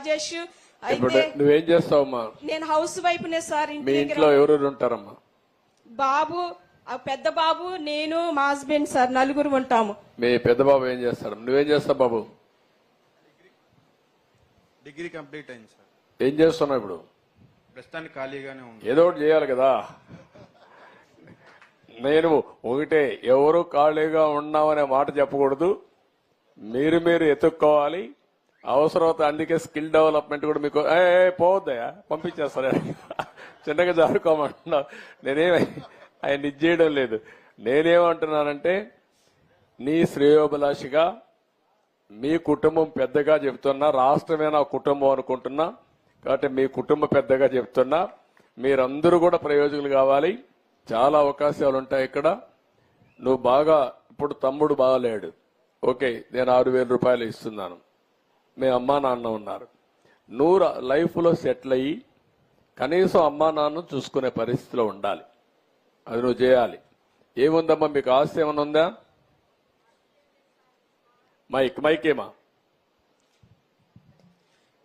రాజేష్. ఇప్పుడు అయితే నువ్వేం చేస్తావమ్మా? నేను హౌస్ వైఫ్ నే సార్. మీ ఇంట్లో ఎవరెవరు ఉంటారమ్మా? బాబు, ఆ పెద్ద బాబు, నేను, మా హస్బెండ్ సార్, నలుగురు ఉంటాము. మీ పెద్ద బాబు ఏం చేస్తాడు? నువ్వేం చేస్తావు బాబు? డిగ్రీ కంప్లీట్ అయింది సార్. ఏం చేస్తున్నావు ఇప్పుడు? ప్రస్తుతానికి ఖాళీగానే ఉంది. ఏదో ఒకటి చేయాలి కదా. నేను ఒకటే, ఎవరు ఖాళీగా ఉన్నామనే మాట చెప్పకూడదు, మీరు ఎత్తుక్కోవాలి. అవసరమైతే అందుకే స్కిల్ డెవలప్మెంట్ కూడా మీకు పోవద్దయా, పంపించేస్తారా, చిన్నగా జారుకోమంటున్నావు. ఆయన ఇచ్చేయడం లేదు. నేనేమంటున్నానంటే నీ శ్రేయోభిలాషిగా మీ కుటుంబం పెద్దగా చెప్తున్నా, రాష్ట్రమే నా కుటుంబం అనుకుంటున్నా కాబట్టి మీ కుటుంబ పెద్దగా చెప్తున్నా, మీరందరూ కూడా ప్రయోజకులు కావాలి. చాలా అవకాశాలు ఉంటాయి ఇక్కడ. నువ్వు బాగా, ఇప్పుడు తమ్ముడు బాగాలేడు, ఓకే, నేను 6,000 రూపాయలు ఇస్తున్నాను. మీ అమ్మా నాన్న ఉన్నారు. నువ్వు లైఫ్ లో సెటిల్ అయ్యి కనీసం అమ్మా నాన్న చూసుకునే పరిస్థితిలో ఉండాలి. అది నువ్వు చేయాలి. ఏముందమ్మా మీకు ఆస్తి ఏమన్నా ఉందా? మైకేమా?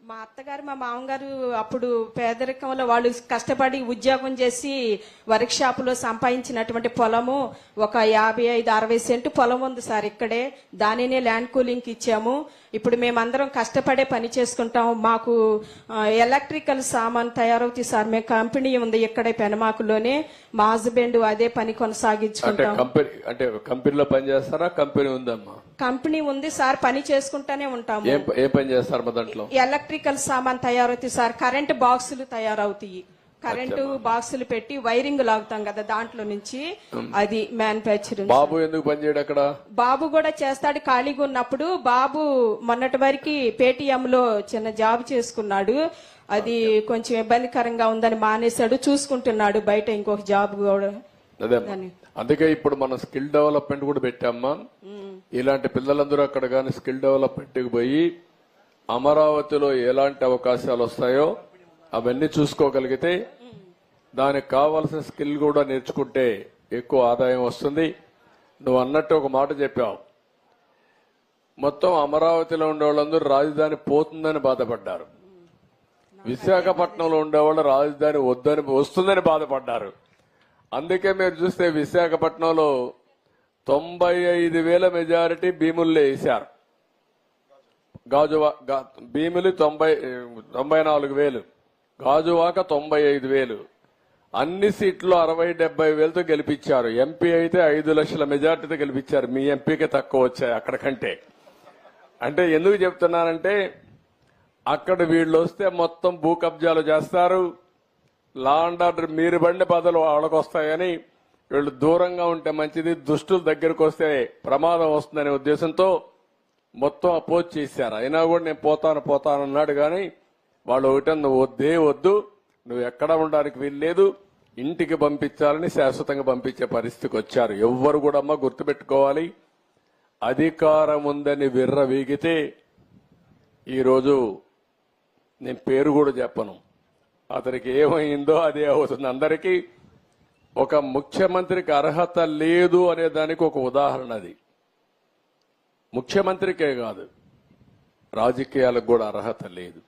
మా అత్తగారు, మా మామగారు అప్పుడు పేదరికంలో వాళ్ళు కష్టపడి ఉద్యోగం చేసి వర్క్ షాప్ లో సంపాదించినటువంటి పొలము ఒక 55-60 సెంటు పొలం ఉంది సార్ ఇక్కడే. దానినే ల్యాండ్ కూలింగ్ ఇచ్చాము. ఇప్పుడు మేమందరం కష్టపడే పని చేసుకుంటాం. మాకు ఎలక్ట్రికల్ సామాన్ తయారవుతాయి సార్. మేము కంపెనీ ఉంది ఇక్కడే పెనమాకులోనే. మా హస్బెండ్ అదే పని కొనసాగించుకుంటాం. అంటే కంపెనీలో పని చేస్తారా? కంపెనీ ఉందమ్మా? కంపెనీ ఉంది సార్, పని చేసుకుంటానే ఉంటాము. ఏ పని చేస్తారు దాంట్లో? ఎలక్ట్రికల్ సామాన్ తయారవుతాయి సార్. కరెంటు బాక్సులు తయారవుతాయి. కరెంటు బాక్సులు పెట్టి వైరింగ్ లాగుతాం కదా, దాంట్లో నుంచి అది మ్యానుఫ్యాక్చరింగ్. బాబు ఎందుకు పని చేయడు అక్కడ? బాబు కూడా చేస్తాడు ఖాళీగా ఉన్నప్పుడు. బాబు మొన్నటి వరకు పేటిఎం లో చిన్న జాబ్ చేసుకున్నాడు. అది కొంచెం ఇబ్బందికరంగా ఉందని మానేశాడు. చూసుకుంటున్నాడు బయట ఇంకొక జాబ్ కూడా. అదే, అందుకే ఇప్పుడు మనం స్కిల్ డెవలప్మెంట్ కూడా పెట్టామ్మా. ఇలాంటి పిల్లలందరూ అక్కడ కానీ స్కిల్ డెవలప్మెంట్కి పోయి అమరావతిలో ఎలాంటి అవకాశాలు వస్తాయో అవన్నీ చూసుకోగలిగితే దానికి కావాల్సిన స్కిల్ కూడా నేర్చుకుంటే ఎక్కువ ఆదాయం వస్తుంది. నువ్వు అన్నట్టు ఒక మాట చెప్పావు, మొత్తం అమరావతిలో ఉండే వాళ్ళందరూ రాజధాని పోతుందని బాధపడ్డారు. విశాఖపట్నంలో ఉండేవాళ్ళు రాజధాని వస్తుందని బాధపడ్డారు. అందుకే మీరు చూస్తే విశాఖపట్నంలో 95,000 మెజారిటీ భీముల్లో వేశారు. భీములు 94,000, గాజువాక 95,000. అన్ని సీట్లు 60-70,000తో గెలిపించారు. ఎంపీ అయితే 5 లక్షల మెజార్టీతో గెలిపించారు. మీ ఎంపీకి తక్కువ వచ్చాయి అక్కడికంటే. అంటే ఎందుకు చెప్తున్నానంటే అక్కడ వీళ్ళు వస్తే మొత్తం భూ కబ్జాలు చేస్తారు, లా అండ్ ఆర్డర్ మీరు బండి బదులు వాళ్ళకు వస్తాయని వీళ్ళు దూరంగా ఉంటే మంచిది, దుష్టుల దగ్గరకు వస్తే ప్రమాదం వస్తుందనే ఉద్దేశంతో మొత్తం అపోజ్ చేశారు. అయినా కూడా నేను పోతాను అన్నాడు. కానీ వాళ్ళు ఒకటే, నువ్వు వద్దు, నువ్వు ఎక్కడ ఉండడానికి వీల్లేదు, ఇంటికి పంపించాలని శాశ్వతంగా పంపించే పరిస్థితికి వచ్చారు. ఎవ్వరు కూడా అమ్మ గుర్తుపెట్టుకోవాలి, అధికారం ఉందని విర్రవీగితే ఈరోజు నేను పేరు కూడా చెప్పను, అతనికి ఏమైందో అదే అవుతుంది. అందరికీ ఒక ముఖ్యమంత్రికి అర్హత లేదు అనే దానికి ఒక ఉదాహరణ అది. ముఖ్యమంత్రికే కాదు, రాజకీయాలకు కూడా అర్హత లేదు.